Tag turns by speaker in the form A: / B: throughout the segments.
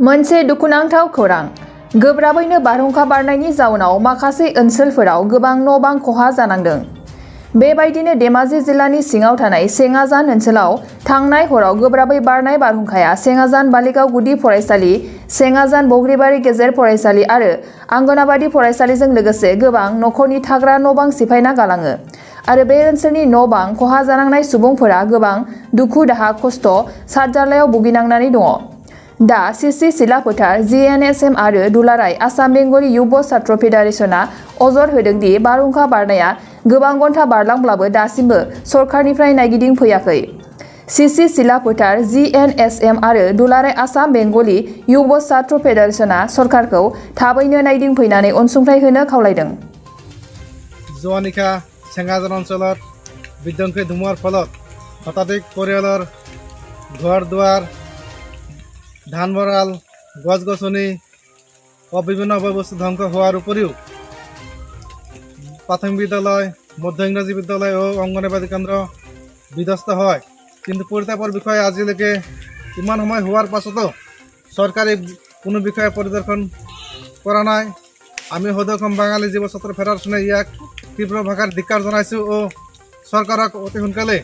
A: मोनसे दुखुनांथाव खौरां। गोब्राबैनो बारहुंखा बारनायनि जाउनाव माखासे ओनसोलफोराव गोबां न'-बां खहा जानांदों। बेबायदिनो धेमाजि जिल्लानि सिङाव थानाय सेङाजान ओनसोलाव थांनाय हराव गोब्राबै बारनाय बारहुंखाया सेङाजान बालिगाव गुदि फरायसालि, सेङाजान बग्रिबारि गेजेर फरायसालि आरो आंगनाबादि फरायसालिजों लोगोसे गोबां नखरनि थाग्रा न'-बां सिफायना गालाङो आरो बे ओनसोलनि न'-बां खहा जानांनाय सुबुंफोरा गोबां दुखु-दाहा, खस्थ', सादजारलायाव भुगिनांनानै दङ। दा सिसि सिला फोथार, जिएनएसएम आरो दुलाराय आसाम बेंगलि युब छात्र फेडारेसनआ अजद होदों दि बारहुंखा बारनाया गोबां घन्टा बारलांब्लाबो दासिमबो सरकारनिफ्राय नायगिदिं फैयाखै। सिसि सिला फोथार, जिएनएसएम आरो दुलाराय आसाम बेंगलि युब छात्र फेडारेसनआ सरकारखौ थाबैनो नायदिंफैनानै अनसुंथाइ होनो खावलायदों।
B: যোৱা নিশা চেঙাজান অঞ্চলত বিধ্বংসী ধুমুহাৰ ফলত শতাধিক পৰিয়ালৰ ঘৰ-দুৱাৰ, ধান ভঁৰাল, গছ-গছনি বিভিন্ন বস্তু ধ্বংস হোৱাৰ উপৰিও প্ৰাথমিক বিদ্যালয়, মধ্য ইংৰাজী বিদ্যালয় ও অংগনবাদী কেন্দ্ৰ বিধ্বস্ত হয়। কিন্তু পৰিতাপৰ বিষয়ে আজিলৈকে ইমান সময় হোৱাৰ পাছতো চৰকাৰী কোনো বিষয়ে পৰিদৰ্শন কৰা নাই। আমি সদৌ বাঙালী যুৱ ছাত্ৰ ফেডাৰেশ্যনে ইয়াক তীব্ৰ ভাষাত ধিক্কাৰ জনাইছোঁ ও চৰকাৰক অতি সোনকালে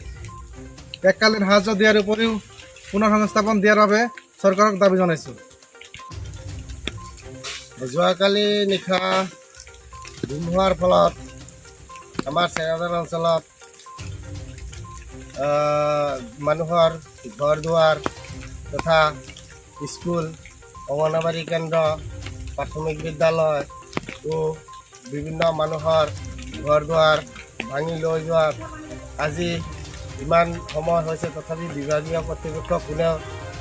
B: এককালীন সাহায্য দিয়াৰ উপৰিও পুনৰ সংস্থাপন দিয়াৰ বাবে চৰকাৰক দাবী জনাইছোঁ।
C: যোৱাকালি নিশা ধুমুহাৰ ফলত আমাৰ চেঙাজান অঞ্চলত মানুহৰ ঘৰ-দুৱাৰ তথা স্কুল, অংগনবাদী কেন্দ্ৰ, প্ৰাথমিক বিদ্যালয় ও বিভিন্ন মানুহৰ ঘৰ-দুৱাৰ ভাঙি লৈ যোৱাত আজি ইমান সময় হৈছে তথাপি বিভাগীয় কৰ্তৃপক্ষ কোনেও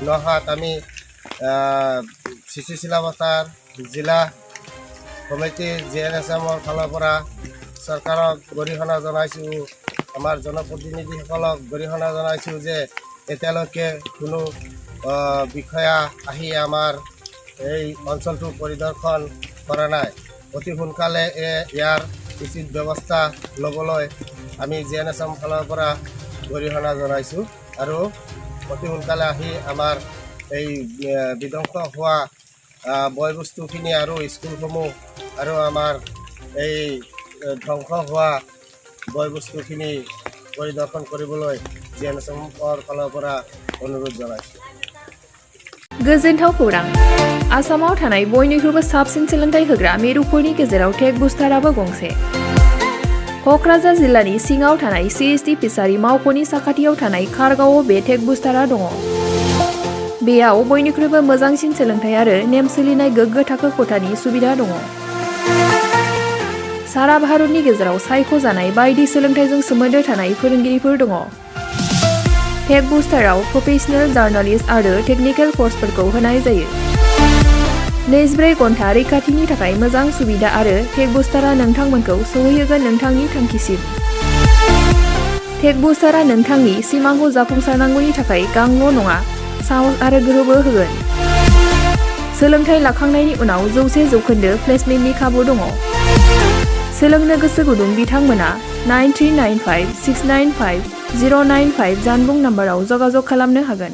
C: নহাত আমি চিচি চিলাপথাৰ জিলা কমিটি জিএনএছএমৰ ফালৰ পৰা চৰকাৰক গৰিহণা জনাইছোঁ, আমাৰ জনপ্ৰতিনিধিসকলক গৰিহণা জনাইছোঁ যে এতিয়ালৈকে কোনো বিষয়া আহি আমাৰ এই অঞ্চলটো পৰিদৰ্শন কৰা নাই। অতি সোনকালে ইয়াৰ উচিত ব্যৱস্থা ল'বলৈ আমি জিএনএছএম ফালৰ পৰা গৰিহণা জনাইছোঁ আৰু অতি সোনকালে আহি আমাৰ এই বিধ্বংস হোৱা বয় বস্তুখিনি আৰু স্কুলসমূহ আৰু আমাৰ এই ধ্বংস হোৱা বয় বস্তুখিনি পৰিদৰ্শন কৰিবলৈ জিএনএছএমৰ ফালৰ পৰা অনুৰোধ জনাইছোঁ।
A: गोजोनथाव खौरां। आसामाव थानाय बयनिख्रुइबो साबसिन सोलोंथाइ होग्रा मिरुफोरनि गेजेराव टेक बुस्टाराबो गंसे। क'क्राझार जिल्लानि सिङाव थानाय सिएसटि फिसारि मावख'नि साखाथियाव थानाय खारगावआव बे टेक बुस्टारा दङ। बेयाव बयनिख्रुइबो मोजांसिन सोलोंथाइ आरो नेम सोलिनाय गोग्गो थाखो खथानि सुबिदा दङ। सारा भारतनि गेजेराव सायख'जानाय बायदि सोलोंथाइजों सोमोन्दो थानाय फोरोंगिरिफोर दङ। टेक बुस्टाराव प्रफेशनेल, जार्नालिस्ट आरो टेकनिकेल कर्सफोरखौ होनाय जायो। 24 घन्टा रैखाथिनि थाखाय मोजां सुबिदा आरो टेक बुस्टारा नोंथांमोनखौ सौहैहोगोन नोंथांनि थांखिसिम। टेक बुस्टारा नोंथांनि सिमांखौ जाफुंसारनांगौनि थाखाय गांल' नङा, साहस आरो गोहोबो होगोन। सोलोंथाइ लाखांनायनि उनाव 100% प्लेसमेन्टनि खाबु दङ। सोलोंनो गोसो गुदुं बिथांमोना 9395695095 जानबुं नाम्बाराव जगाजग खालामनो हागोन।